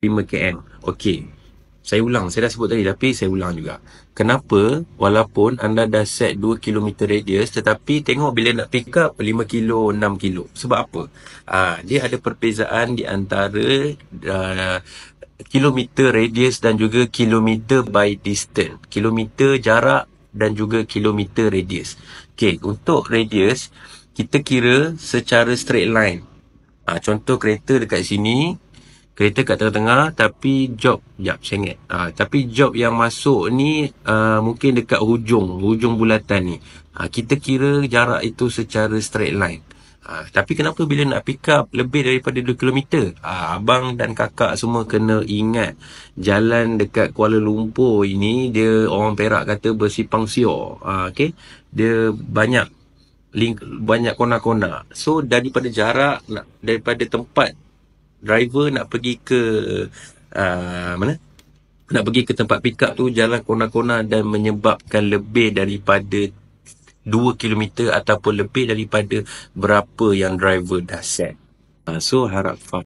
5 km. Okey. Saya ulang, saya dah sebut tadi tapi saya ulang juga. Kenapa walaupun anda dah set 2 km radius tetapi tengok bila nak pick up 5 kilo, 6 kilo. Sebab apa? Dia ada perbezaan di antara kilometer radius dan juga kilometer by distance. Kilometer jarak dan juga kilometer radius. Okey, untuk radius kita kira secara straight line. Contoh kereta dekat sini, kereta kat tengah-tengah tapi job, saya ingat. Tapi job yang masuk ni mungkin dekat hujung bulatan ni. Kita kira jarak itu secara straight line. Tapi kenapa bila nak pick up lebih daripada 2 km? Abang dan kakak semua kena ingat jalan dekat Kuala Lumpur ini dia orang Perak kata bersipang sior. Okay? Dia banyak kona-kona. So daripada daripada tempat driver nak pergi ke mana? Nak pergi ke tempat pick up tu jalan kona-kona dan menyebabkan lebih daripada 2 km ataupun lebih daripada berapa yang driver dah set. So harap faham.